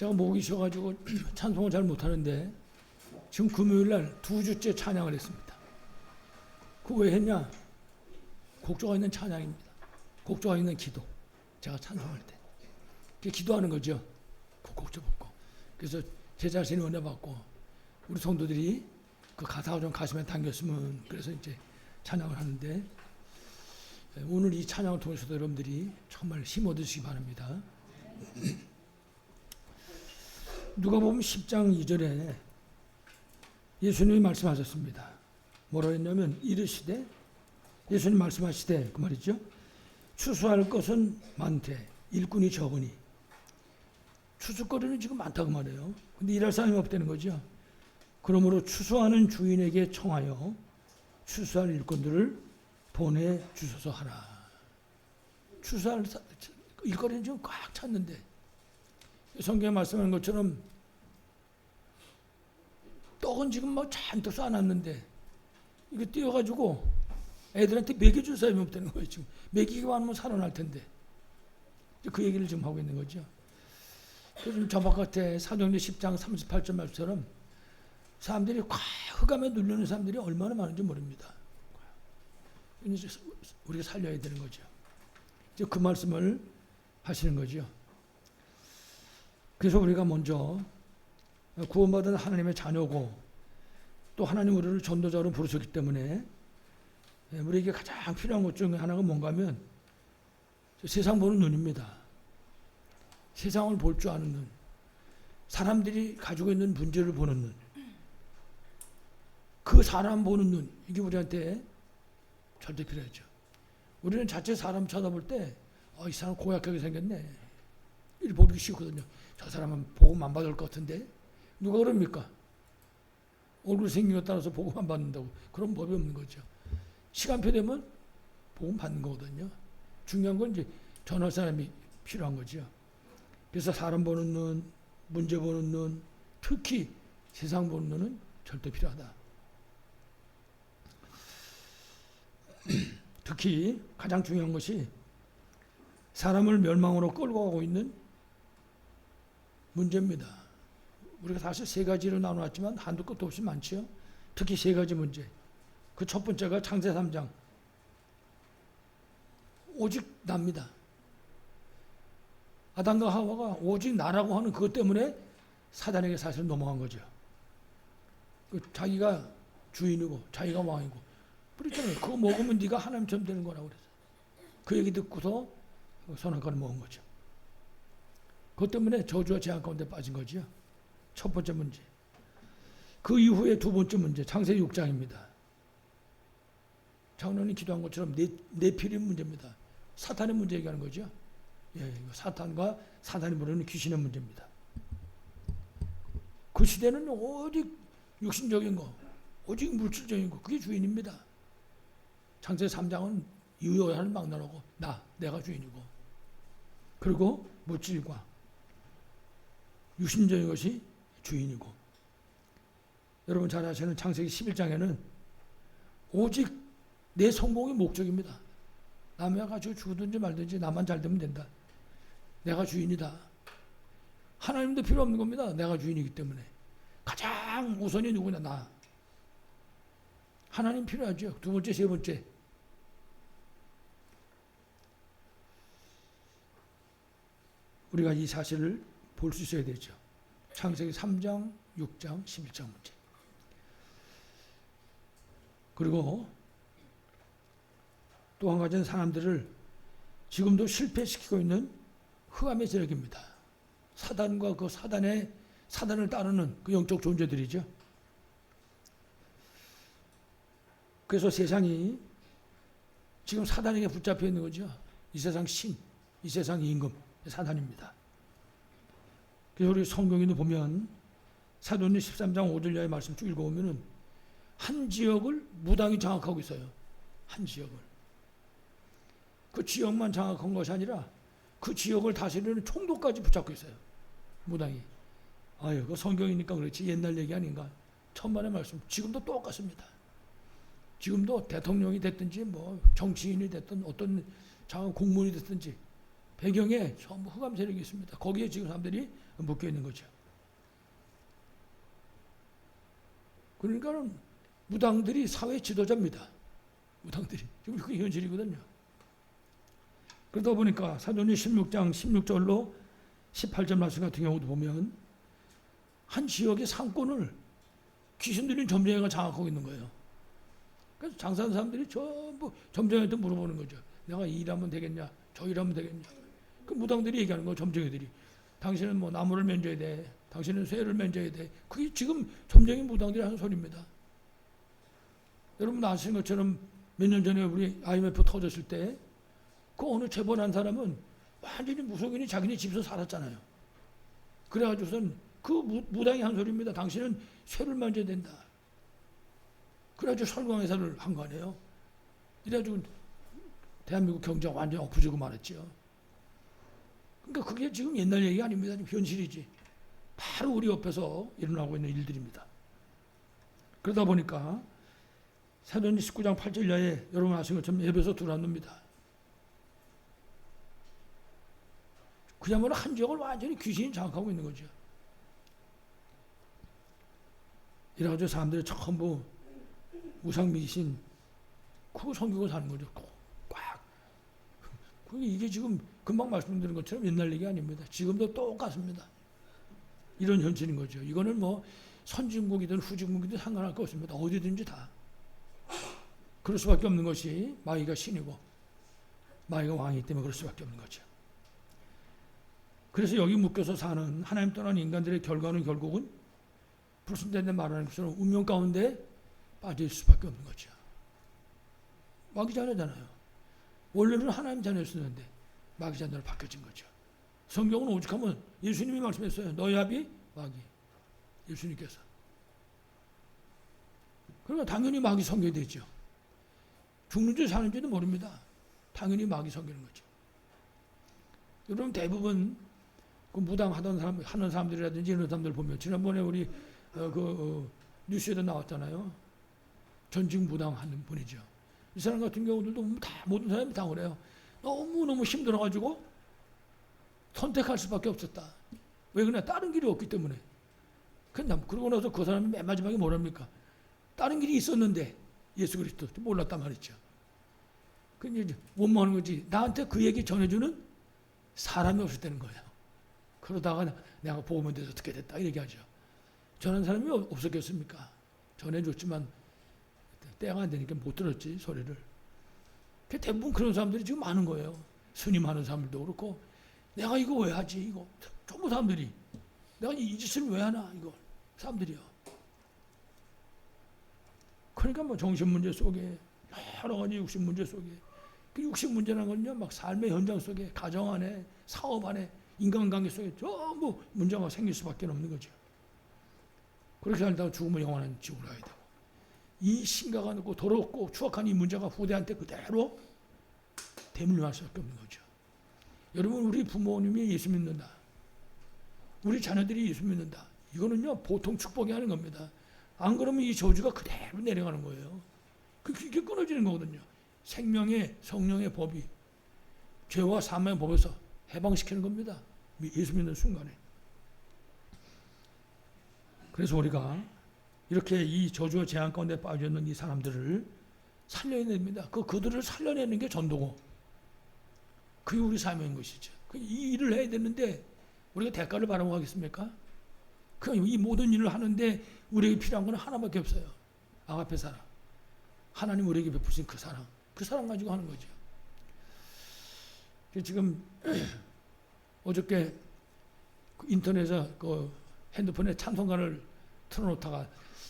제가 목이 쉬어가지고 찬송을 잘 못하는데 지금 금요일날 2주째 찬양을 했습니다. 그 왜 했냐? 곡조가 있는 찬양입니다. 곡조가 있는 기도. 제가 찬송할 때 기도하는 거죠. 그 곡조 붙고. 그래서 제 자신이 은혜 받고 우리 성도들이 그 가사가 좀 가슴에 당겼으면 그래서 이제 찬양을 하는데, 오늘 이 찬양을 통해서도 여러분들이 정말 힘 얻으시기 바랍니다. 누가복음 10장 2절에 예수님이 말씀하셨습니다. 뭐라 했냐면 이르시되, 예수님 말씀하시되 그 말이죠. 추수할 것은 많되 일꾼이 적으니. 추수거리는 지금 많다고 말해요. 근데 일할 사람이 없다는 거죠. 그러므로 추수하는 주인에게 청하여 추수할 일꾼들을 보내주소서 하라. 추수할 일거리는 지금 꽉 찼는데, 성경에 말씀하는 것처럼 떡은 지금 뭐 잔뜩 쏴놨는데 이거 띄어가지고 애들한테 먹여줄 사람이 없다는 거예요. 지금 먹이기만 하면 살아날 텐데. 그 얘기를 지금 하고 있는 거죠. 요즘 저 바깥에 사도행전 10장 38절 말처럼 사람들이 흑암에 눌리는 사람들이 얼마나 많은지 모릅니다. 우리가 살려야 되는 거죠. 이제 그 말씀을 하시는 거죠. 그래서 우리가 먼저 구원받은 하나님의 자녀고 또 하나님 우리를 전도자로 부르셨기 때문에 우리에게 가장 필요한 것 중에 하나가 뭔가 하면 세상 보는 눈입니다. 세상을 볼 줄 아는 눈. 사람들이 가지고 있는 문제를 보는 눈. 그 사람 보는 눈. 이게 우리한테 절대 필요하죠. 우리는 자체 사람 쳐다볼 때 이 사람 고약하게 생겼네. 이렇게 보기 쉽거든요. 저 사람은 복음 안 받을 것 같은데 누가 그럽니까? 얼굴 생긴 것 따라서 복음 안 받는다고. 그런 법이 없는 거죠. 시간표 되면 복음 받는 거거든요. 중요한 건 이제 전할 사람이 필요한 거죠. 그래서 사람 보는 눈, 문제 보는 눈, 특히 세상 보는 눈은 절대 필요하다. 특히 가장 중요한 것이 사람을 멸망으로 끌고 가고 있는 문제입니다. 우리가 사실 세 가지로 나눠놨지만 한도 끝도 없이 많지요. 특히 세 가지 문제. 그 첫 번째가 창세 3장. 오직 납니다. 아담과 하와가 오직 나라고 하는 그것 때문에 사단에게 사실 넘어간 거죠. 자기가 주인이고 자기가 왕이고 그렇잖아요. 그거 먹으면 네가 하나님처럼 되는 거라고 그래서 그 얘기 듣고서 선악과를 먹은 거죠. 그것 때문에 저주와 재앙 가운데 빠진 거죠. 첫 번째 문제. 그 이후에 두 번째 문제, 창세기 6장입니다. 장로님 기도한 것처럼 네피림 문제입니다. 사탄의 문제 얘기하는 거죠. 사탄과 사탄이 부르는 귀신의 문제입니다. 그 시대는 오직 육신적인 거, 오직 물질적인 거, 그게 주인입니다. 창세기 3장은 유효한 막론하고 내가 주인이고, 그리고 물질과 육신적인 것이 주인이고, 여러분 잘 아시는 창세기 11장에는 오직 내 성공이 목적입니다. 남이 가지고 죽든지 말든지 나만 잘 되면 된다. 내가 주인이다. 하나님도 필요 없는 겁니다. 내가 주인이기 때문에. 가장 우선이 누구냐? 나. 하나님 필요하죠. 두 번째, 세 번째. 우리가 이 사실을 볼 수 있어야 되죠. 창세기 3장, 6장, 11장 문제. 그리고 또 한 가지는 사람들을 지금도 실패시키고 있는 흑암의 세력입니다. 사단과 그 사단을 따르는 그 영적 존재들이죠. 그래서 세상이 지금 사단에게 붙잡혀 있는 거죠. 이 세상 신, 이 세상 임금, 사단입니다. 그래서 우리 성경에도 보면 사도행전 13장 5절 이하의 말씀 쭉 읽어보면 한 지역을 무당이 장악하고 있어요. 한 지역을. 그 지역만 장악한 것이 아니라 그 지역을 다스리는 총독까지 붙잡고 있어요. 무당이. 그 성경이니까 그렇지 옛날 얘기 아닌가. 천만의 말씀. 지금도 똑같습니다. 지금도 대통령이 됐든지 뭐 정치인이 됐든 어떤 장관 공무원이 됐든지 배경에 전부 흑암 세력이 있습니다. 거기에 지금 사람들이 묶여 있는 거죠. 그러니까는 무당들이 사회 지도자입니다. 무당들이. 지금 그게 현실이거든요. 그러다 보니까 사도행전 16장 16절로 18절 말씀 같은 경우도 보면 한 지역의 상권을 귀신 들린 점쟁이가 장악하고 있는 거예요. 그래서 장사하는 사람들이 전부 점쟁이한테 물어보는 거죠. 내가 이 일하면 되겠냐? 저 일하면 되겠냐? 그 무당들이 얘기하는 거예요. 점쟁이들이. 당신은 뭐 나무를 만져야 돼. 당신은 쇠를 만져야 돼. 그게 지금 점쟁이 무당들이 하는 소리입니다. 여러분 아시는 것처럼 몇 년 전에 우리 IMF 터졌을 때 그 어느 재벌한 사람은 완전히 무속인이 자기네 집에서 살았잖아요. 그래가지고선 그 무당이 한 소리입니다. 당신은 쇠를 만져야 된다. 그래가지고 설광회사를 한 거 아니에요. 이래가지고 대한민국 경제가 완전히 엎어지고 말았죠. 그러니까 그게 지금 옛날 얘기 아닙니다. 지금 현실이지. 바로 우리 옆에서 일어나고 있는 일들입니다. 그러다 보니까 사도행전 19장 8절 이하에 여러분 아시는 것처럼 예배소 두란노입니다. 그야말로 한 지역을 완전히 귀신이 장악하고 있는 거죠. 이래가지고 사람들이 전부 우상미신 그 성경을 사는 거죠. 꽉. 이게 지금 금방 말씀드린 것처럼 옛날 얘기 아닙니다. 지금도 똑같습니다. 이런 현실인 거죠. 이거는 뭐 선진국이든 후진국이든 상관할 거 없습니다. 어디든지 다. 그럴 수밖에 없는 것이 마귀가 신이고 마귀가 왕이기 때문에 그럴 수밖에 없는 거죠. 그래서 여기 묶여서 사는 하나님 떠난 인간들의 결과는 결국은 불순종된 말하는 것처럼 운명 가운데 빠질 수밖에 없는 거죠. 마귀 자녀잖아요. 원래는 하나님 자녀였었는데 마귀 자녀로 바뀌어진 거죠. 성경은 오죽하면 예수님이 말씀했어요. 너희 아비 마귀. 예수님께서. 그러니까 당연히 마귀 섬겨야 되죠. 죽는지 사는지도 모릅니다. 당연히 마귀 섬기는 거죠. 여러분 대부분 그 무당 하는 사람들이라든지 이런 사람들 보면 지난번에 우리 뉴스에도 나왔잖아요. 전직 무당 하는 분이죠. 이 사람 같은 경우들도 다 모든 사람이 다 그래요. 너무 힘들어가지고 선택할 수밖에 없었다. 왜 그러냐? 다른 길이 없기 때문에. 그러고 나서 그 사람이 맨 마지막에 뭐랍니까? 다른 길이 있었는데 예수 그리스도 몰랐단 말이죠. 근데 원망하는 거지. 나한테 그 얘기 전해주는 사람이 없을 때는 거예요. 그러다가 내가 보험에 대해서 어떻게 됐다 이 얘기하죠. 전한 사람이 없었겠습니까? 전해줬지만 때가 안 되니까 못 들었지 소리를. 대부분 그런 사람들이 지금 많은 거예요. 스님 하는 사람들도 그렇고 내가 이거 왜 하지 이거 전부 사람들이 내가 이 짓을 왜 하나 이거 사람들이요. 그러니까 뭐 정신 문제 속에 여러 가지 육신 문제 속에 그 육신 문제라는 건요 막 삶의 현장 속에 가정 안에 사업 안에 인간관계 속에 전부 문제가 생길 수밖에 없는 거죠. 그렇게 살다가 죽으면 영원한 지옥으로 가야 되고 이 심각한 고 더럽고 추악한 이 문제가 후대한테 그대로 대물림할 수밖에 없는 거죠. 여러분 우리 부모님이 예수 믿는다. 우리 자녀들이 예수 믿는다. 이거는요 보통 축복이 하는 겁니다. 안 그러면 이 저주가 그대로 내려가는 거예요. 그게 끊어지는 거거든요. 생명의 성령의 법이 죄와 사망의 법에서 해방시키는 겁니다. 예수 믿는 순간에. 그래서 우리가 이렇게 이 저주와 재앙 가운데 빠져 있는 이 사람들을 살려야 됩니다. 그들을 살려내는 게 전도고 그게 우리 사명인 것이죠. 이 일을 해야 되는데 우리가 대가를 바라고 하겠습니까? 이 모든 일을 하는데 우리에게 필요한 건 하나밖에 없어요. 아가페 사랑. 하나님 우리에게 베푸신 그 사랑 가지고 하는 거죠. 지금 어저께 인터넷에 핸드폰에 찬송가를 틀어놓다가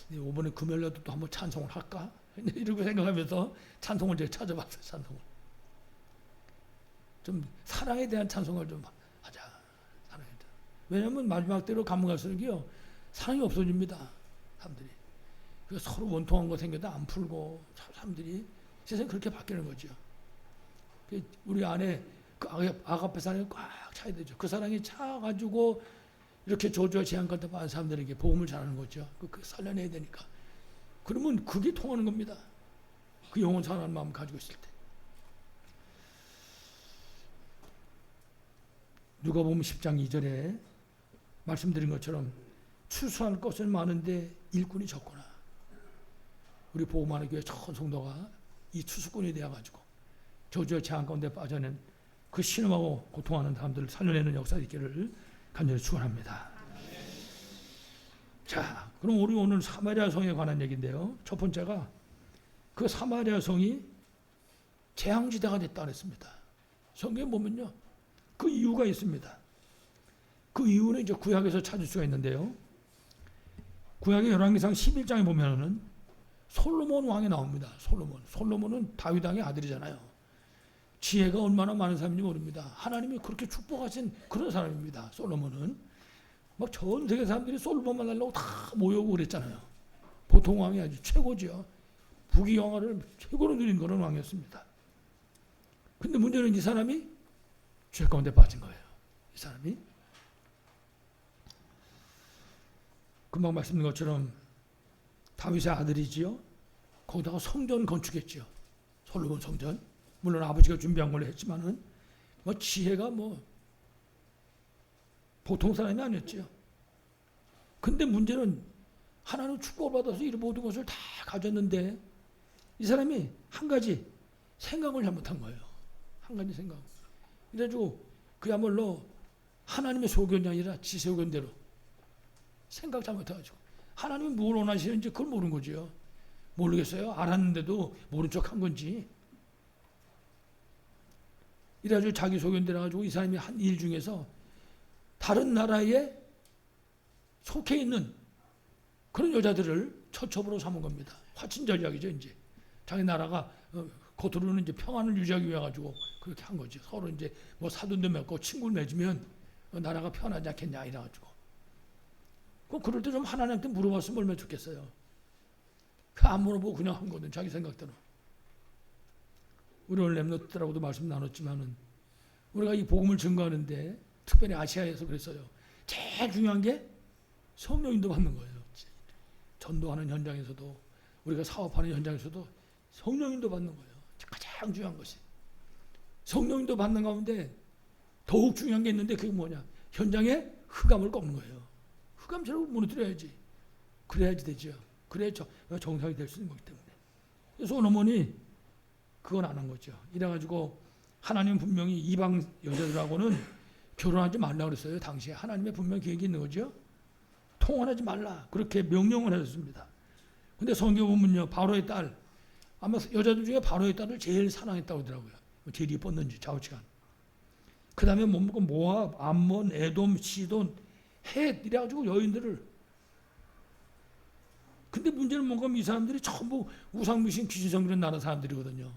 이번에 금요일에도 또 한번 찬송을 할까? 이러고 생각하면서 찬송을 제가 찾아봤어요. 찬송을. 좀 사랑에 대한 찬송을 좀 하자. 사랑에 대한. 왜냐하면 마지막 때로 가면 갈수록요 사랑이 없어집니다. 사람들이. 서로 원통한 거 생겨도 안 풀고 사람들이 세상이 그렇게 바뀌는 거죠. 우리 안에 그 아가페 사랑이 꽉 차야 되죠. 그 사랑이 차가지고 이렇게 저주와 재앙 같은 많은 사람들에게 복음을 전하는 거죠. 그 살려내야 되니까. 그러면 그게 통하는 겁니다. 그 영혼 사랑하는 마음 가지고 있을 때. 누가복음 10장 2절에 말씀드린 것처럼 추수할 것은 많은데 일꾼이 적구나. 우리 복음하는 교회 전 성도가 이 추수꾼이 되어가지고 저주의 재앙 가운데 빠져는 그 신음하고 고통하는 사람들을 살려내는 역사가 있기를 간절히 축원합니다. 자, 그럼 우리 오늘 사마리아 성에 관한 얘기인데요. 첫 번째가 그 사마리아 성이 재앙지대가 됐다 그랬습니다. 성경에 보면요, 그 이유가 있습니다. 그 이유는 이제 구약에서 찾을 수가 있는데요. 구약의 열왕기상 11장에 보면은 솔로몬 왕이 나옵니다. 솔로몬은 다윗 왕의 아들이잖아요. 지혜가 얼마나 많은 사람인지 모릅니다. 하나님이 그렇게 축복하신 그런 사람입니다. 솔로몬은 막 전 세계 사람들이 솔로몬 만나려고 다 모여오고 그랬잖아요. 보통 왕이 아주 최고죠. 부귀 영화를 최고로 누린 그런 왕이었습니다. 근데 문제는 이 사람이 죄 가운데 빠진 거예요. 이 사람이 금방 말씀드린 것처럼 다윗의 아들이지요. 거기다가 성전 건축했지요. 솔로몬 성전. 물론 아버지가 준비한 걸로 했지만은 뭐 지혜가 뭐 보통 사람이 아니었지요. 근데 문제는 하나님 축복을 받아서 이 모든 것을 다 가졌는데 이 사람이 한 가지 생각을 잘못한 거예요. 한 가지 생각. 그래가지고 그야말로 하나님의 소견이 아니라 지 소견대로 생각 잘못해가지고 하나님이 뭘 원하시는지 그걸 모르는 거죠. 모르겠어요. 알았는데도 모른 척 한 건지. 이래가지고 자기 소견대로 해가지고 이 사람이 한 일 중에서 다른 나라에 속해 있는 그런 여자들을 처첩으로 삼은 겁니다. 화친 전략이죠, 이제. 자기 나라가 겉으로는 이제 평안을 유지하기 위해 가지고 그렇게 한 거죠. 서로 이제 뭐 사돈도 맺고 친구를 맺으면 나라가 편하지 않겠냐 이래 가지고. 그럼 그럴 때 좀 하나님한테 물어봤으면 얼마나 좋겠어요. 그 안 물어보고 그냥 한 거든 자기 생각대로. 우리 오늘 랩노트라고도 말씀 나눴지만은 우리가 이 복음을 증거하는데 특별히 아시아에서 그랬어요. 제일 중요한 게 성령인도 받는 거예요. 전도하는 현장에서도 우리가 사업하는 현장에서도 성령인도 받는 거예요. 가장 중요한 것이. 성령인도 받는 가운데 더욱 중요한 게 있는데 그게 뭐냐. 현장에 흑암을 꺾는 거예요. 흑암처럼 무너뜨려야지. 그래야지 되죠. 그래야 정상이 될 수 있는 거기 때문에. 그래서 솔로몬이 그건 안 한 거죠. 이래가지고 하나님 분명히 이방 여자들하고는 결혼하지 말라 그랬어요. 당시에 하나님의 분명 계획이 있는 거죠. 통혼하지 말라 그렇게 명령을 하셨습니다. 근데 성경 보면요, 바로의 딸 아마 여자들 중에 바로의 딸을 제일 사랑했다고 하더라고요. 제일 이뻤는지 좌우치간. 그 다음에 모압, 암몬, 에돔, 시돈, 헷 이래가지고 여인들을. 근데 문제는 뭔가 이 사람들이 전부 우상미신 귀신 섬기는 나라 사람들이거든요.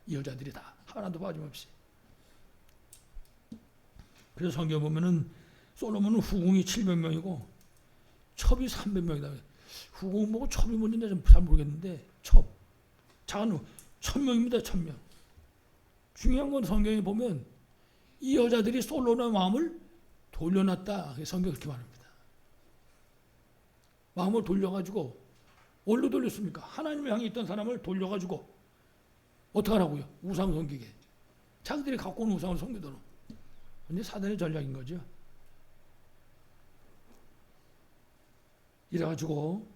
이 여자들이 다 하나도 빠짐없이. 그래서 성경 보면은 솔로몬은 후궁이 700명이고 첩이 300명이다. 후궁 보고 첩이 뭔지 잘 모르겠는데 첩. 작은 1000명입니다. 1000명. 중요한 건 성경에 보면 이 여자들이 솔로몬의 마음을 돌려놨다. 성경이 그렇게 말합니다. 마음을 돌려가지고 뭘로 돌렸습니까? 하나님을 향해 있던 사람을 돌려가지고 어떻게 하라고요? 우상 섬기게. 자기들이 갖고 온 우상을 섬기도록. 근데 사단의 전략인 거죠. 이래가지고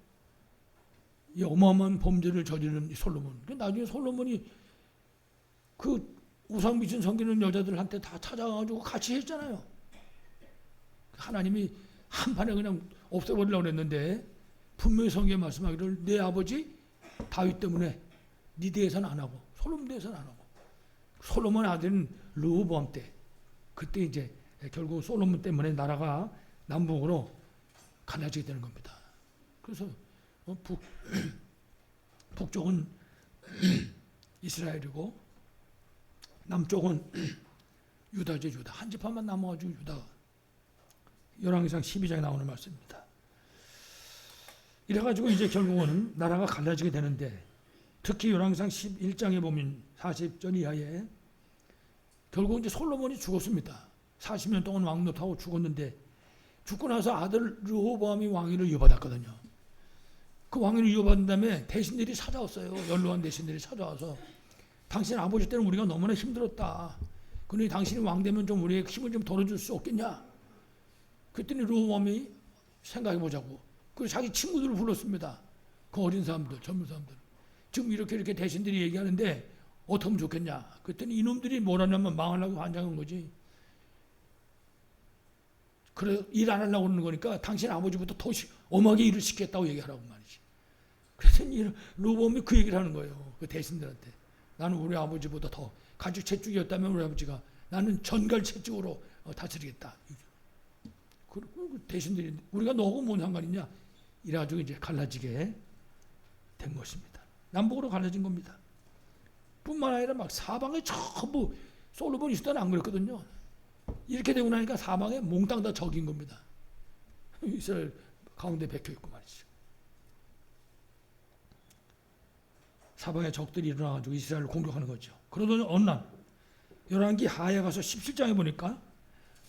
이 어마어마한 범죄를 저지르는 솔로몬. 나중에 솔로몬이 그 우상 미신 섬기는 여자들한테 다 찾아가지고 같이 했잖아요. 하나님이 한판에 그냥 없애버리려고 했는데 분명히 성경에 말씀하기를 내 아버지 다윗 때문에 네 대해서는 안 하고 솔로몬 대해서는 안 하고 솔로몬의 아들은 르호보암 때 그때 이제 결국 솔로몬 때문에 나라가 남북으로 갈라지게 되는 겁니다. 그래서 북쪽은 이스라엘이고 남쪽은 유다죠. 유다. 한 지파만 남아가지고 유다. 열왕기상 12장에 나오는 말씀입니다. 이래가지고 이제 결국은 나라가 갈라지게 되는데 특히 열왕기상 11장에 보면 40전 이하에 결국 이제 솔로몬이 죽었습니다. 40년 동안 왕노릇하고 죽었는데 죽고 나서 아들 르호보암이 왕위를 이어받았거든요. 그 왕위를 이어받은 다음에 대신들이 찾아왔어요. 연로한 대신들이 찾아와서 당신 아버지 때는 우리가 너무나 힘들었다. 그러니 당신이 왕 되면 좀 우리의 힘을 좀 덜어줄 수 없겠냐? 그랬더니 르호보암이 생각해 보자고. 그리고 자기 친구들을 불렀습니다. 그 어린 사람들, 젊은 사람들. 지금 이렇게 대신들이 얘기하는데 어떻게 하면 좋겠냐? 그랬더니 이놈들이 뭘 하냐면 망하려고 환장한 거지. 그래 일 안 하려고 그러는 거니까 당신 아버지보다 더 엄하게 일을 시켰다고 얘기하라고 말이지. 그랬더니 르호보암이 그 얘기를 하는 거예요. 그 대신들한테. 나는 우리 아버지보다 더 가죽 채찍이었다면 우리 아버지가 나는 전갈 채찍으로 다스리겠다. 그 대신들이 우리가 너하고 뭔 상관이냐? 이래가지고 이제 갈라지게 된 것입니다. 남북으로 갈라진 겁니다. 뿐만 아니라 막 사방에 전부 솔로몬 있을 때는 안 그랬거든요. 이렇게 되고 나니까 사방에 몽땅 다 적인 겁니다. 이스라엘 가운데 백혀 있고 말이죠. 사방에 적들이 일어나가지고 이스라엘을 공격하는 거죠. 그러더니 어느 날 열왕기 하에 가서 17장에 보니까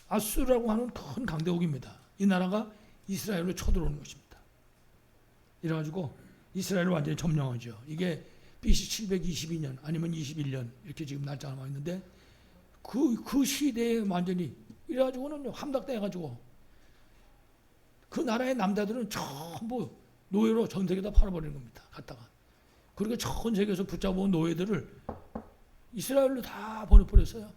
아수르라고 하는 큰 강대국입니다. 이 나라가 이스라엘로 쳐들어오는 것입니다. 이래가지고 이스라엘을 완전히 점령하죠. 이게 BC 722년 아니면 21년 이렇게 지금 날짜가 나와 있는데 그 시대에 완전히 이래가지고는 함락돼가지고 그 나라의 남자들은 전부 노예로 전 세계에다 팔아버리는 겁니다. 갔다가. 그리고 전 세계에서 붙잡아온 노예들을 이스라엘로 다 보내버렸어요.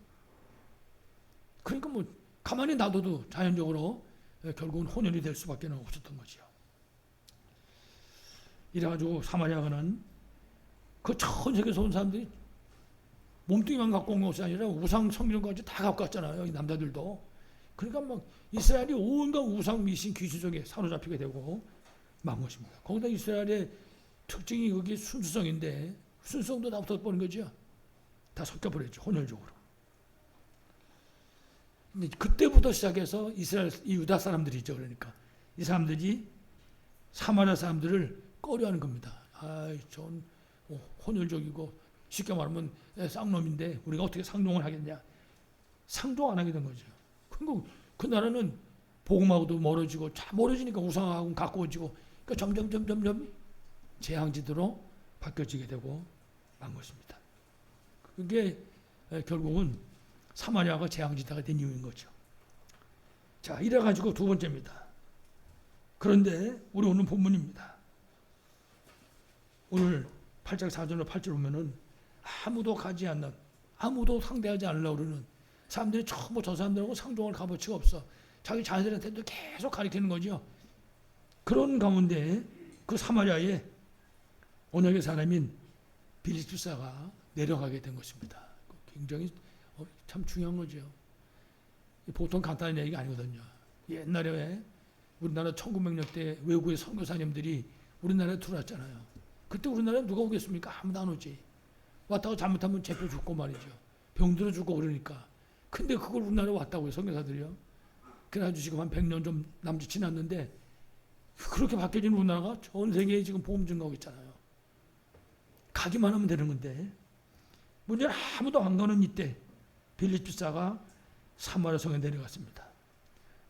그러니까 뭐 가만히 놔둬도 자연적으로 결국은 혼혈이 될 수밖에 없었던 거죠. 이래가지고 사마리아가는 그 전 세계에서 온 사람들이 몸뚱이만 갖고 온 것이 아니라 우상 성전까지 다 갖고 왔잖아요. 이 남자들도. 그러니까 막 이스라엘이 온갖 우상 미신 귀신 속에 사로잡히게 되고 만 것입니다. 거기다 이스라엘의 특징이 그게 순수성인데 순수성도 다 붙어버린 거죠. 다 섞여버렸죠. 혼혈적으로. 근데 그때부터 시작해서 이스라엘 이 유다 사람들이죠. 그러니까 이 사람들이 사마리아 사람들을 꺼려하는 겁니다. 전 혼혈적이고 쉽게 말하면 쌍놈인데 우리가 어떻게 상종을 하겠냐? 상종 안 하게 된 거죠. 그 나라는 복음하고도 멀어지고 참 멀어지니까 우상하고 가까워지고 그러니까 점점 재앙지대로 바뀌어지게 되고 만 것입니다. 그게 결국은 사마리아가 재앙지대가 된 이유인 거죠. 자, 이래가지고 두 번째입니다. 그런데 우리 오늘 본문입니다. 오늘 8장 4절로 8절 보면은 아무도 가지 않는, 아무도 상대하지 않으려고 그러는 사람들이 전부 저 사람들하고 상종할 값어치가 없어. 자기 자녀들한테도 계속 가리키는 거죠. 그런 가운데 그 사마리아에 언약의 사람인 빌립사가 내려가게 된 것입니다. 굉장히 참 중요한 거죠. 보통 간단한 얘기가 아니거든요. 옛날에 우리나라 1900년대 외국의 선교사님들이 우리나라에 들어왔잖아요. 그때 우리나라에 누가 오겠습니까? 아무도 안 오지. 왔다가 잘못하면 잡혀 죽고 말이죠. 병들어 죽고 그러니까. 근데 그걸 우리나라에 왔다고요, 선교사들이요. 그래가지고 지금 한 100년 좀 남짓 지났는데 그렇게 바뀌어진 우리나라가 전 세계에 지금 보험 증가하고 있잖아요. 가기만 하면 되는 건데 문제는 아무도 안 가는 이때 빌립사가 사마리아 성에 내려갔습니다.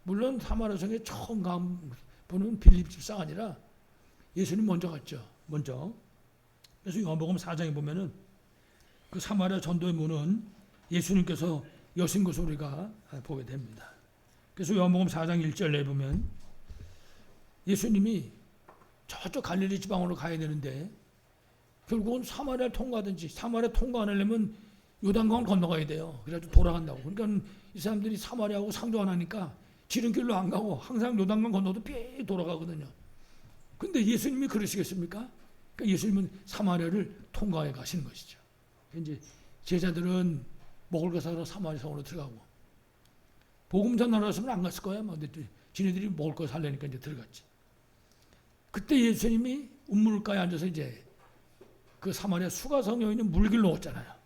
물론 사마리아 성에 처음 간 분은 빌립사가 아니라 예수님 먼저 갔죠. 먼저. 그래서 요한복음 4장에 보면은 그 사마리아 전도의 문은 예수님께서 여신 것을 우리가 보게 됩니다. 그래서 요한복음 4장 1절에 보면 예수님이 저쪽 갈릴리 지방으로 가야 되는데 결국은 사마리아를 통과하든지 사마리아 통과 안 하려면 요단강을 건너가야 돼요. 그래가지고 돌아간다고. 그러니까 이 사람들이 사마리아하고 상종 안 하니까 지름길로 안 가고 항상 요단강 건너도 삐 돌아가거든요. 근데 예수님이 그러시겠습니까? 그러니까 예수님은 사마리아를 통과해 가시는 것이죠. 이제 제자들은 먹을 거 사러 사마리아 성으로 들어가고 복음 전하러서는 안 갔을 거야. 근데 지네들이 먹을 거 살려니까 이제 들어갔지. 그때 예수님이 운물가에 앉아서 이제 그 사마리아 수가성 여인이 물길로 왔잖아요.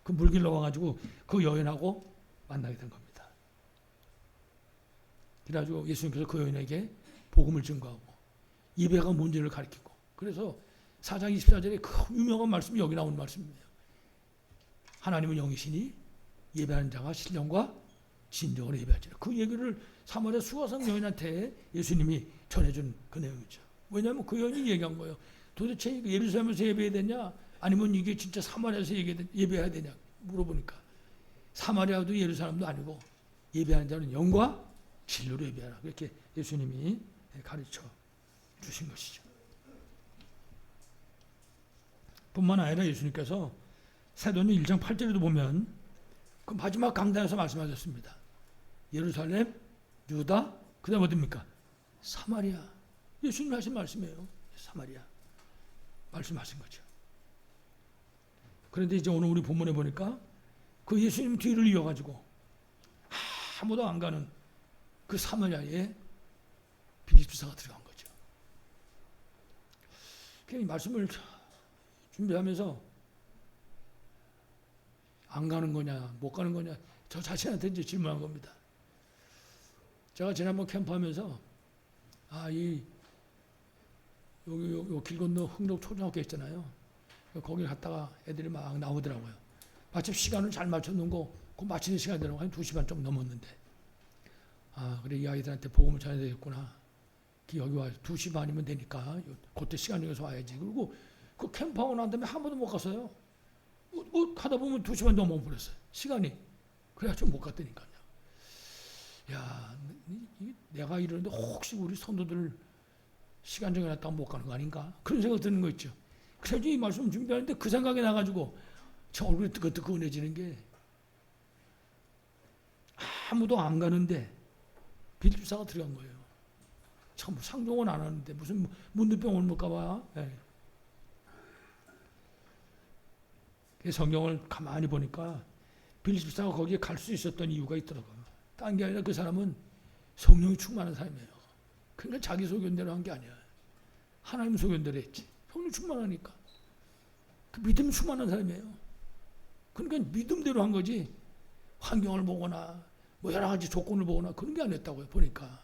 그 물길로 와가지고 그 여인하고 만나게 된 겁니다. 그래가지고 예수님께서 그 여인에게 복음을 증거하고 예배가 뭔지를 가르치고 그래서 4장 24절에 그 유명한 말씀이 여기 나오는 말씀이에요. 하나님은 영이시니 예배하는 자가 신령과 진정으로 예배하지라. 그 얘기를 사마리아 수가성 여인한테 예수님이 전해준 그 내용이죠. 왜냐하면 그 여인이 얘기한 거예요. 도대체 예루살렘에서 예배해야 되냐? 아니면 이게 진짜 사마리아에서 예배해야 되냐? 물어보니까 사마리아도 예루살렘도 아니고 예배하는 자는 영과 진리로 예배하라. 그렇게 예수님이 가르쳐 주신 것이죠. 뿐만 아니라 예수님께서 사도행전 1장 8절에도 보면 그 마지막 강단에서 말씀하셨습니다. 예루살렘, 유다, 그 다음 어딥니까? 사마리아. 예수님 하신 말씀이에요. 사마리아. 말씀하신 거죠. 그런데 이제 오늘 우리 본문에 보니까 그 예수님 뒤를 이어가지고 아무도 안 가는 그 사마리아에 빌립보사가 들어간 거죠. 이 말씀을 준비하면서 안 가는 거냐, 못 가는 거냐, 저 자신한테 이제 질문한 겁니다. 제가 지난번 캠프하면서 여기 길 건너 흥록 초등학교 있잖아요. 거기 갔다가 애들이 막 나오더라고요. 마침 시간을 잘 맞춰놓은 거, 그 마치는 시간이 되라고 한 2시반 좀 넘었는데, 그래, 이 아이들한테 복음을 전해야 되겠구나. 여기 와 2시 반이면 되니까 그때 시간 정해서 와야지. 그리고 그 캠프하고 난 다음에 한 번도 못 갔어요. 하다 보면 2시 반 넘어버렸어요. 시간이. 그래가지고 못 갔다니까요. 야, 내가 이러는데 혹시 우리 성도들 시간 정해놨다가 못 가는 거 아닌가? 그런 생각 드는 거 있죠. 그래서 이 말씀 준비하는데 그 생각이 나가지고 저 얼굴이 뜨끈뜨끈해지는 게, 아무도 안 가는데 빌립보사가 들어간 거예요. 참 상종은 안 하는데 무슨 문둥병 올까봐. 성경을 가만히 보니까 빌립보사가 거기에 갈 수 있었던 이유가 있더라고요. 딴 게 아니라 그 사람은 성령이 충만한 사람이에요. 그러니까 자기 소견대로 한 게 아니야. 하나님 소견대로 했지. 성령 충만하니까. 그 믿음 충만한 사람이에요. 그러니까 믿음대로 한 거지. 환경을 보거나 뭐 여러 가지 조건을 보거나 그런 게 아니었다고요. 보니까.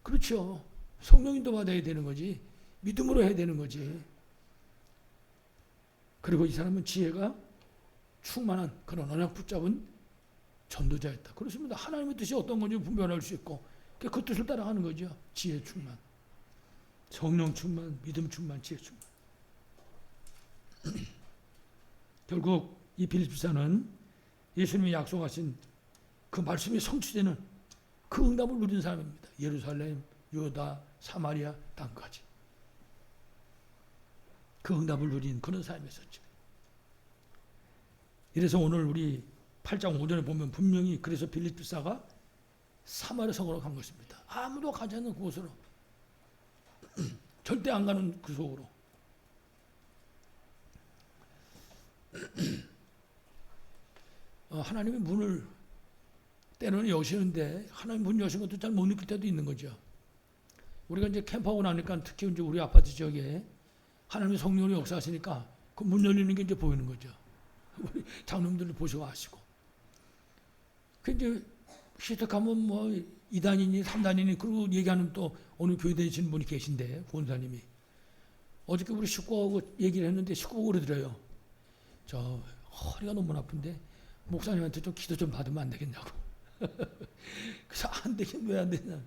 그렇죠. 성령인도 받아야 되는 거지. 믿음으로 해야 되는 거지. 그리고 이 사람은 지혜가 충만한 그런 언약 붙잡은 전도자였다. 그렇습니다. 하나님의 뜻이 어떤 건지 분별할 수 있고 그 뜻을 따라가는 거죠. 지혜 충만, 성령 충만, 믿음 충만, 지혜 충만. 결국 이 빌립보사는 예수님이 약속하신 그 말씀이 성취되는 그 응답을 누린 사람입니다. 예루살렘, 유다, 사마리아 땅까지 그 응답을 누린 그런 삶이었죠. 이래서 오늘 우리 8장 5절에 보면 분명히 그래서 빌립보사가 사마리아 성으로 간 것입니다. 아무도 가지 않는 그곳으로, 절대 안 가는 그 속으로. 하나님이 문을 때로는 여시는데 하나님 문 여신 것도 잘 못 느낄 때도 있는 거죠. 우리가 이제 캠프하고 나니까 특히 이제 우리 아파트 지역에 하나님의 성령이 역사하시니까 그 문 열리는 게 이제 보이는 거죠. 우리 장로님들도 보시고 아시고. 그 이제 시작하면 뭐 2단이니 3단이니 그러고 얘기하는 또 오늘 교회 다니시는 분이 계신데, 본사님이. 어저께 우리 식구하고 얘기를 했는데 식구가 그러더래요. 저 허리가 너무 아픈데 목사님한테 좀 기도 좀 받으면 안 되겠냐고. 그래서 안 되긴 왜 안 되냐.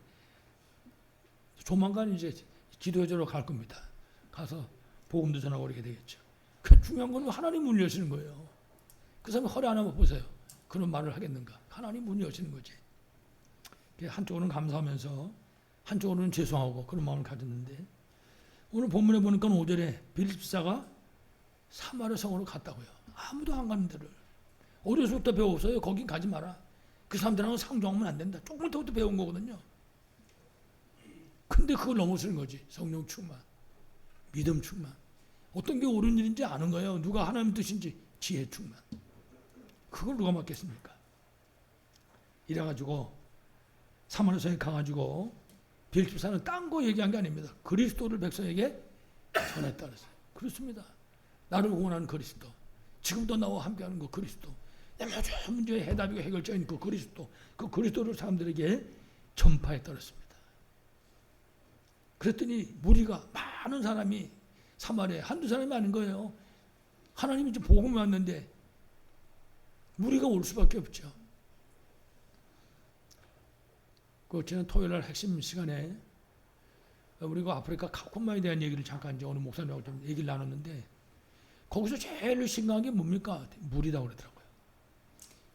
조만간 이제 기도회저로 갈 겁니다. 가서 복음도 전하고 그러게 되겠죠. 그 중요한 건 하나님 문을 여시는 거예요. 그 사람이 허리 하나만 보세요. 그런 말을 하겠는가. 하나님 문을 여시는 거지. 한쪽으로는 감사하면서 한쪽으로는 죄송하고 그런 마음을 가졌는데, 오늘 본문에 보니까 5절에 빌립보사가 사마리아 성으로 갔다고요. 아무도 안 가는 데를. 어려서부터 배웠어요. 거긴 가지 마라. 그 사람들하고 상종하면 안 된다. 조금 더부터 배운 거거든요. 근데 그걸 넘어서는 거지. 성령 충만, 믿음 충만. 어떤 게 옳은 일인지 아는 거예요. 누가 하나님 뜻인지 지혜 충만. 그걸 누가 맡겠습니까? 이래가지고 사마리아 성에 가가지고 빌립보사는 딴 거 얘기한 게 아닙니다. 그리스도를 백성에게 전했다 그랬어요. 그렇습니다. 나를 구원하는 그리스도. 지금도 나와 함께하는 그 그리스도. 내 모든 문제의 해답이고 해결자인 그 그리스도. 그 그리스도를 사람들에게 전파했다 그랬습니다. 그랬더니 무리가, 많은 사람이 사마리아에, 한두 사람이 아닌 거예요. 하나님이 이제 복음이 왔는데 무리가 올 수밖에 없죠. 그 지난 토요일 날 핵심 시간에 우리가 아프리카 카콘마에 대한 얘기를 잠깐 이제 오늘 목사님하고 좀 얘기를 나눴는데, 거기서 제일 심각한 게 뭡니까? 물이라고 그러더라고요.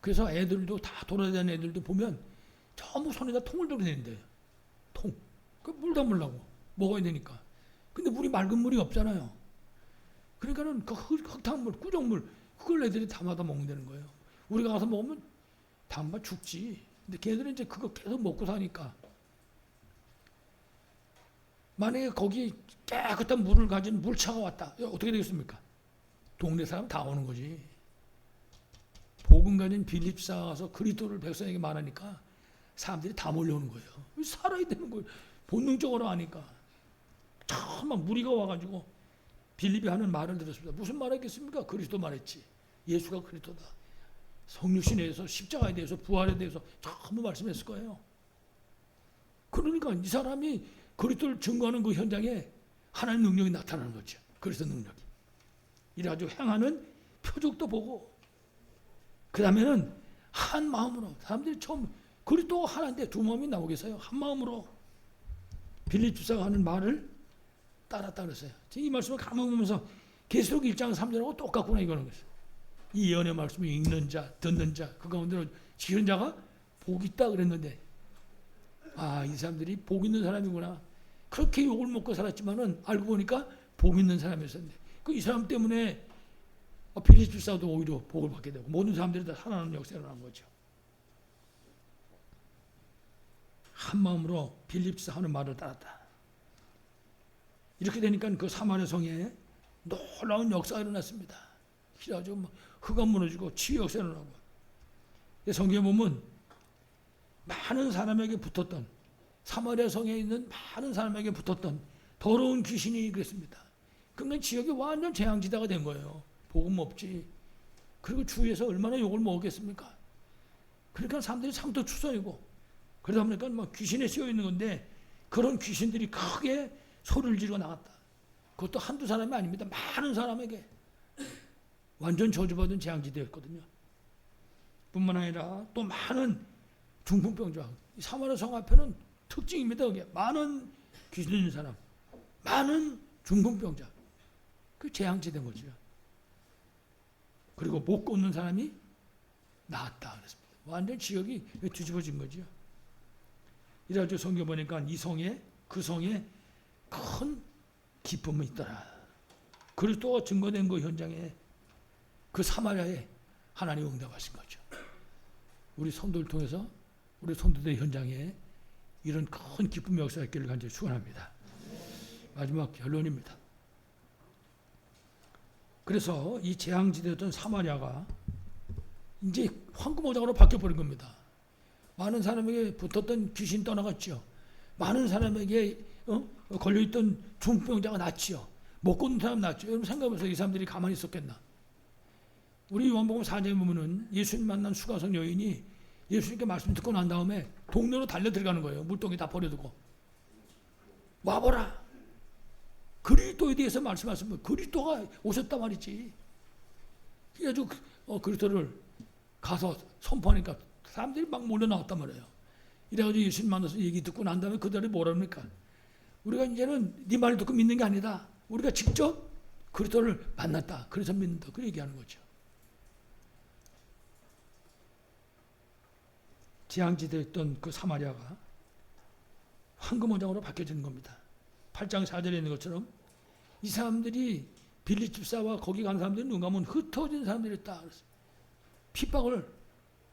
그래서 애들도 다 돌아다니는 애들도 보면 전부 손에다 통을 들고 다닌대요. 통. 그 물 담으려고 먹어야 되니까. 근데 물이 맑은 물이 없잖아요. 그러니까는 그 흙탕물, 꾸정물 그걸 애들이 담아다 먹는다는 거예요. 우리가 가서 먹으면 담아 죽지. 근데 걔들은 이제 그거 계속 먹고 사니까. 만약에 거기 깨끗한 물을 가진 물차가 왔다. 어떻게 되겠습니까? 동네 사람 다 오는 거지. 복음 가진 빌립사가 가서 그리스도를 백성에게 말하니까 사람들이 다 몰려오는 거예요. 살아야 되는 거예요. 본능적으로 아니까. 막 무리가 와가지고 빌립이 하는 말을 들었습니다. 무슨 말했겠습니까? 그리스도 말했지. 예수가 그리스도다. 성육신에 대해서, 십자가에 대해서, 부활에 대해서 전부 말씀했을 거예요. 그러니까 이 사람이 그리스도를 증거하는 그 현장에 하나님 능력이 나타나는 거죠. 그리스도 능력이. 이래가지고 행하는 표적도 보고 그 다음에는 한 마음으로 사람들이 처음 그리스도가 하나인데 두 마음이 나오겠어요? 한 마음으로 빌립 집사가 하는 말을 따랐다 그랬어요. 이 말씀을 가만히 보면서 계시록 1장 3절하고 똑같구나 이거는. 이 예언의 말씀을 읽는 자, 듣는 자, 그 가운데로 지키는 자가 복이 있다 그랬는데 이 사람들이 복 있는 사람이구나. 그렇게 욕을 먹고 살았지만은 알고 보니까 복 있는 사람이었는데 이 사람 때문에 빌립 집사도 오히려 복을 받게 되고 모든 사람들이 다 살아나는 역사가 일어난 거죠. 한 마음으로 빌립 집사 하는 말을 따랐다. 이렇게 되니까 그 사마리아 성에 놀라운 역사가 일어났습니다. 그래가지고 흙이 무너지고 치유 역사가 일어나고 성경에 보면 많은 사람에게 붙었던 사마리아 성에 있는 많은 사람에게 붙었던 더러운 귀신이 그랬습니다. 그러니까 지역이 완전 재앙지대가 된 거예요. 복음 없지. 그리고 주위에서 얼마나 욕을 먹었겠습니까? 그러니까 사람들이 상도 추성이고 그러다 보니까 막 귀신에 씌여 있는 건데 그런 귀신들이 크게 소리를 지르고 나갔다. 그것도 한두 사람이 아닙니다. 많은 사람에게 완전 저주받은 재앙지대였거든요. 뿐만 아니라 또 많은 중풍병자. 사마리아 성 앞에는 특징입니다. 그게 많은 귀신 있는 사람, 많은 중풍병자. 그 재앙지대인 거죠. 그리고 못 걷는 사람이 나았다 그랬습니다. 완전 지역이 뒤집어진 거죠. 이래가지고 성경 보니까 이 성에 그 성에 큰 기쁨이 있더라. 그리스도가 증거된 그 현장에 그 사마리아에 하나님 응답하신 거죠. 우리 성도를 통해서 우리 성도들의 현장에 이런 큰 기쁨의 역사가 있기를 간절히 축원합니다. 마지막 결론입니다. 그래서 이 재앙지대였던 사마리아가 이제 황금오장으로 바뀌어버린 겁니다. 많은 사람에게 붙었던 귀신 떠나갔죠. 많은 사람에게 걸려있던 중풍병자가 낫지요. 못 걷는 사람 낫죠. 여러분 생각해보세요. 이 사람들이 가만히 있었겠나. 우리 요한복음 4장에 보면은 예수님 만난 수가성 여인이 예수님께 말씀 듣고 난 다음에 동네로 달려 들어가는 거예요. 물동이 다 버려두고. 와보라. 그리스도에 대해서 말씀하시면 그리스도가 오셨단 말이지. 그래가지고 그리스도를 가서 선포하니까 사람들이 막 몰려 나왔단 말이에요. 이래가지고 예수님 만나서 얘기 듣고 난 다음에 그들이 뭐라 합니까? 우리가 이제는 네 말을 듣고 믿는 게 아니다. 우리가 직접 그리스도를 만났다. 그래서 믿는다. 그 얘기하는 거죠. 재앙지대였던 그 사마리아가 황금오장으로 바뀌어지는 겁니다. 8장 4절에 있는 것처럼 이 사람들이 빌립 집사와 거기 간 사람들이 누가 보면 흩어진 사람들이었다. 핍박을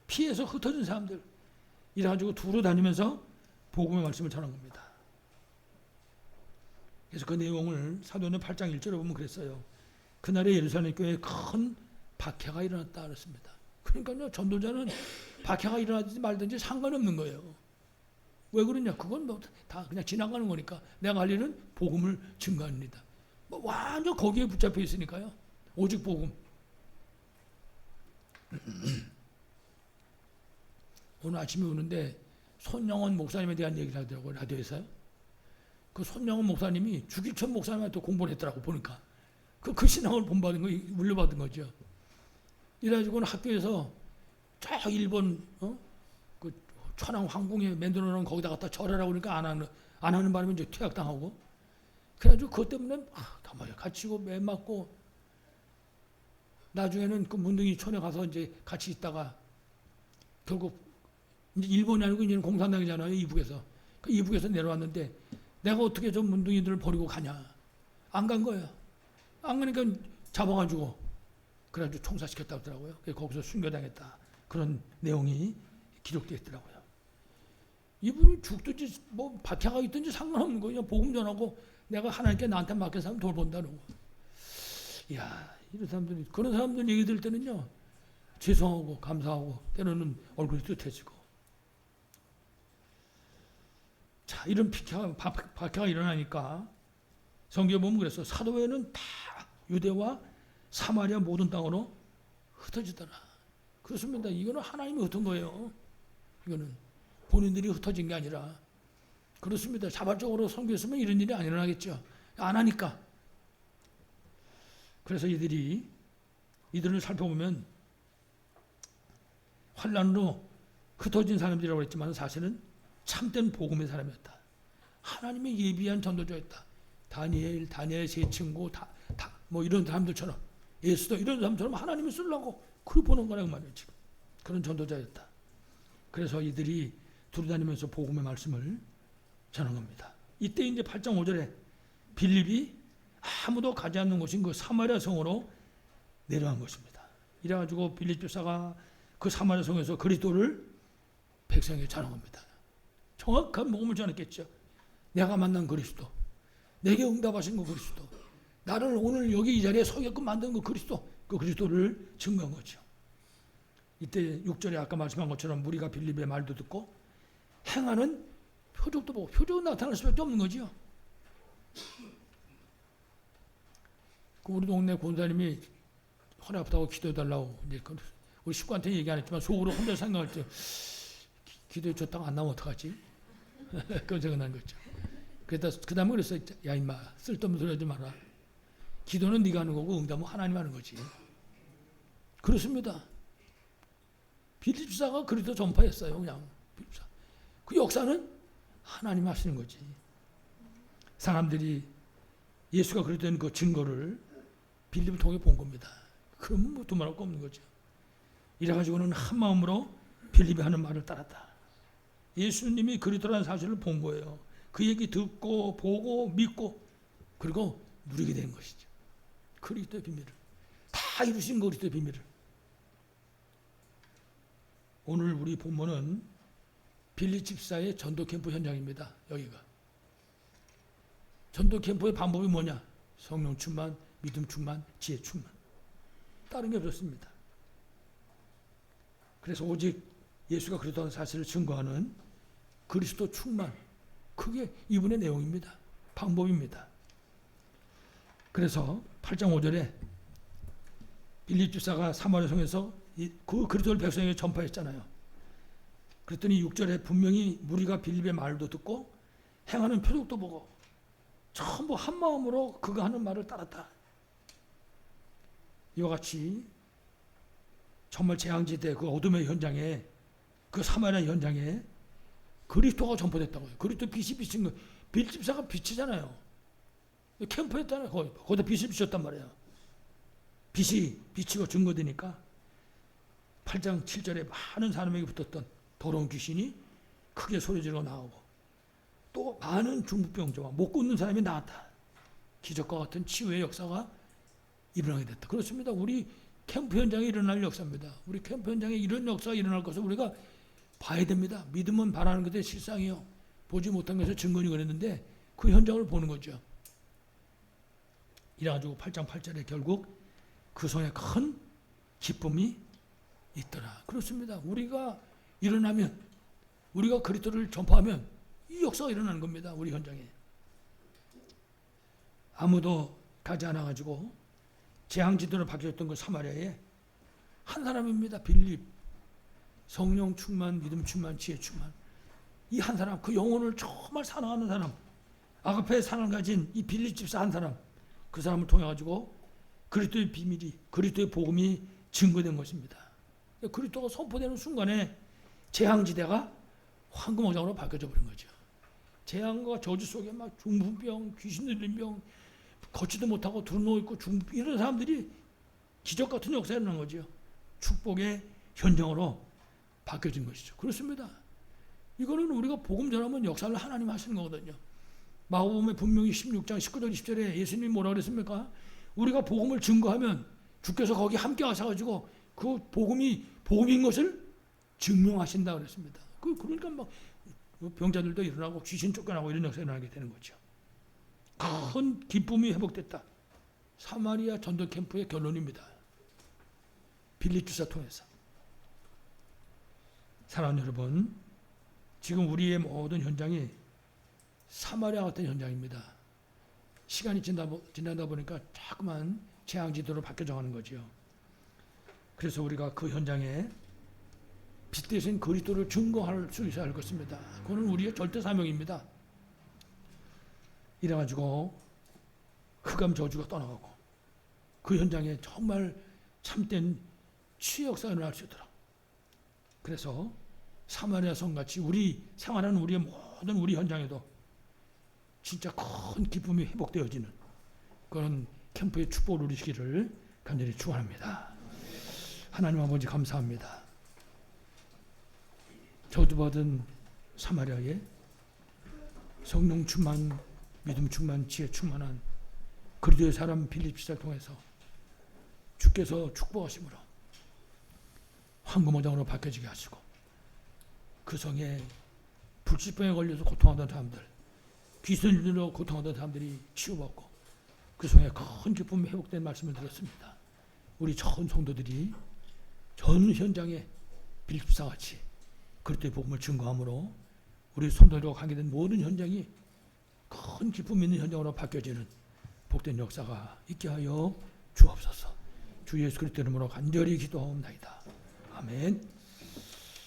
피해서 흩어진 사람들. 이래가지고 두루 다니면서 복음의 말씀을 전한 겁니다. 그래서 그 내용을 사도행전 8장 1절에 보면 그랬어요. 그날에 예루살렘 교회에 큰 박해가 일어났다 그랬습니다. 그러니까요, 전도자는 박해가 일어나든지 말든지 상관없는 거예요. 왜 그러냐? 그건 뭐 다 그냥 지나가는 거니까 내가 할 일은 복음을 증거하는 일이다. 뭐 완전 거기에 붙잡혀 있으니까요. 오직 복음. 오늘 아침에 오는데 손영원 목사님에 대한 얘기를 하더라고요. 라디오에서요. 그 손영원 목사님이 주기천 목사님한테 공부를 했더라고 보니까. 그 신앙을 본받은 거, 물려받은 거죠. 이래가지고는 학교에서 저 일본 그 천황 황궁에 만들어 놓은 거기다 갖다 절하라고 그러니까 안 하는 바람에 이제 퇴학당하고. 그래가지고 그것 때문에 가만히 갇히고 매 맞고 나중에는 그 문둥이 촌에 가서 이제 같이 있다가 결국 이제 일본이 아니고 이제는 공산당이잖아요. 이북에서. 그 이북에서 내려왔는데 내가 어떻게 저 문둥이들을 버리고 가냐. 안 간 거야. 안 가니까 잡아가지고 그래가지고 총사시켰다고 하더라고요. 거기서 순교당했다. 그런 내용이 기록되어 있더라고요. 이분이 죽든지 뭐 박해가 있든지 상관없는 거예요. 복음 전하고 내가 하나님께 나한테 맡겨서 하면 돌본다는 거. 이야, 이런 사람들이, 그런 사람들 얘기 들을 때는요, 죄송하고 감사하고 때로는 얼굴이 뜨뜻해지고. 자, 이런 박해가 일어나니까 성경에 보면 그랬어. 사도회는 다 유대와 사마리아 모든 땅으로 흩어지더라. 그렇습니다. 이거는 하나님이 흩은 거예요. 이거는 본인들이 흩어진 게 아니라. 그렇습니다. 자발적으로 선교했으면 이런 일이 안 일어나겠죠. 안 하니까. 그래서 이들을 살펴보면 환난으로 흩어진 사람들이라고 했지만 사실은 참된 복음의 사람이었다. 하나님의 예비한 전도자였다. 다니엘 세 친구 뭐 이런 사람들처럼 예수도 이런 사람처럼 하나님이 쓰려고 그걸 보는 거라고 말이에요. 지금 그런 전도자였다. 그래서 이들이 두루다니면서 복음의 말씀을 전한 겁니다. 이때 이제 8장 5절에 빌립이 아무도 가지 않는 곳인 그 사마리아 성으로 내려간 것입니다. 이래가지고 빌립 집사가 그 사마리아 성에서 그리스도를 백성에게 전한 겁니다. 정확한 복음을 전했겠죠. 내가 만난 그리스도, 내게 응답하신 그 그리스도, 나를 오늘 여기 이 자리에 서게끔 만든 그 그리스도, 그 그리스도를 증거한 거죠. 이때 6절에 아까 말씀한 것처럼 무리가 빌립의 말도 듣고 행하는 표적도 보고, 표적은 나타날 수밖에 없는 거죠. 우리 동네 권사님이 허리 아프다고 기도해달라고 이제 우리 식구한테 얘기 안 했지만 속으로 혼자 생각할 때 기도해 줬다가 안 나오면 어떡하지? 그런 생각난 거죠. 그래서 그 다음에 그랬어요. 야 임마 쓸데없는 소리 하지 마라. 기도는 네가 하는 거고 응답은 하나님 하는 거지. 그렇습니다. 빌립 집사가 그리스도 전파했어요. 그냥 그 역사는 하나님 하시는 거지. 사람들이 예수가 그랬던 그 증거를 빌립을 통해 본 겁니다. 그러면 뭐 두말할 거 없는 거죠. 이래가지고는 한 마음으로 빌립이 하는 말을 따랐다. 예수님이 그리스도라는 사실을 본 거예요. 그 얘기 듣고 보고 믿고 그리고 누리게 된 것이죠. 그리스도의 비밀을 다 이루신 그리스도의 비밀을. 오늘 우리 본문은 빌립 집사의 전도 캠프 현장입니다. 여기가 전도 캠프의 방법이 뭐냐? 성령 충만, 믿음 충만, 지혜 충만. 다른 게 없었습니다. 그래서 오직 예수가 그리스도라는 사실을 증거하는 그리스도 충만, 그게 이분의 내용입니다. 방법입니다. 그래서 8장 5절에 빌립 집사가 사마리아 성에서 그 그리스도를 백성에게 전파했잖아요. 그랬더니 6절에 분명히 무리가 빌립의 말도 듣고 행하는 표적도 보고 전부 한 마음으로 그가 하는 말을 따랐다. 이와 같이 정말 재앙지대 그 어둠의 현장에 그 사마리아 현장에 그리스도가 전파됐다고요. 그리스도 빛이 비친 거. 빌립 집사가 빛이잖아요. 캠프했잖아요. 거기다 빛을 비쳤단 말이에요. 빛이 비치고 증거되니까 8장 7절에 많은 사람에게 붙었던 더러운 귀신이 크게 소리지르고 나오고 또 많은 중풍병자와 못 걷는 사람이 나왔다. 기적과 같은 치유의 역사가 일어나게 됐다. 그렇습니다. 우리 캠프 현장에 일어날 역사입니다. 우리 캠프 현장에 이런 역사가 일어날 것을 우리가 봐야 됩니다. 믿음은 바라는 것의 실상이요. 보지 못한 것을 증거니 그랬는데 그 현장을 보는 거죠. 이래가지고 8장 8절에 결국 그 성에 큰 기쁨이 있더라. 그렇습니다. 우리가 일어나면, 우리가 그리스도를 전파하면 이 역사가 일어나는 겁니다. 우리 현장에. 아무도 가지 않아가지고 재앙지도를 박혀졌던 그 사마리아에 한 사람입니다. 빌립. 성령 충만, 믿음 충만, 지혜 충만. 이 한 사람, 그 영혼을 정말 사랑하는 사람, 아가페의 사랑을 가진 이 빌립 집사 한 사람, 그 사람을 통해 가지고 그리스도의 비밀이, 그리스도의 복음이 증거된 것입니다. 그리스도가 선포되는 순간에 재앙지대가 황금어장으로 바뀌어져 버린 거죠. 재앙과 저주 속에 막 중풍병, 귀신 들린 병, 걷지도 못하고 두루누워 있고 이런 사람들이 기적 같은 역사가 일어난 거죠. 축복의 현장으로 바뀌어진 것이죠. 그렇습니다. 이거는 우리가 복음 전하면 역사를 하나님 하시는 거거든요. 마가복음에 분명히 16장 19절 20절에 예수님이 뭐라 그랬습니까? 우리가 복음을 증거하면 주께서 거기 함께 하셔가지고 그 복음이 복음인 것을 증명하신다 그랬습니다. 그러니까 막 병자들도 일어나고 귀신 쫓겨나고 이런 역사가 일어나게 되는 거죠. 큰 기쁨이 회복됐다. 사마리아 전도 캠프의 결론입니다. 빌립 주사 통해서. 사랑하는 여러분, 지금 우리의 모든 현장이 사마리아 같은 현장입니다. 시간이 지나다 보니까 자꾸만 재앙지도로 바뀌어져 가는 거죠. 그래서 우리가 그 현장에 빛 대신 그리스도를 증거할 수 있어야 할 것입니다. 그거는 우리의 절대 사명입니다. 이래가지고 흑암 저주가 떠나가고 그 현장에 정말 참된 치유 역사가 일어날 수 있도록, 그래서 사마리아 성같이 우리 생활하는 우리의 모든 우리 현장에도 진짜 큰 기쁨이 회복되어지는 그런 캠프의 축복을 누리시기를 간절히 축원합니다. 하나님 아버지 감사합니다. 저주받은 사마리아에 성령 충만, 믿음 충만, 지혜 충만한 그리스도의 사람 빌립 지사를 통해서 주께서 축복하심으로 황금어장으로 바뀌어지게 하시고 그 성에 불치병에 걸려서 고통하던 사람들, 귀신들로 고통하던 사람들이 치유받고 그 성에 큰 기쁨이 회복된 말씀을 들었습니다. 우리 전 성도들이 전 현장에 빌립사같이 그리스도의 복음을 증거함으로 우리 성도들과 관계된 모든 현장이 큰 기쁨 있는 현장으로 바뀌어지는 복된 역사가 있게 하여 주옵소서. 주 예수 그리스도 이름으로 간절히 기도하옵나이다. 아멘.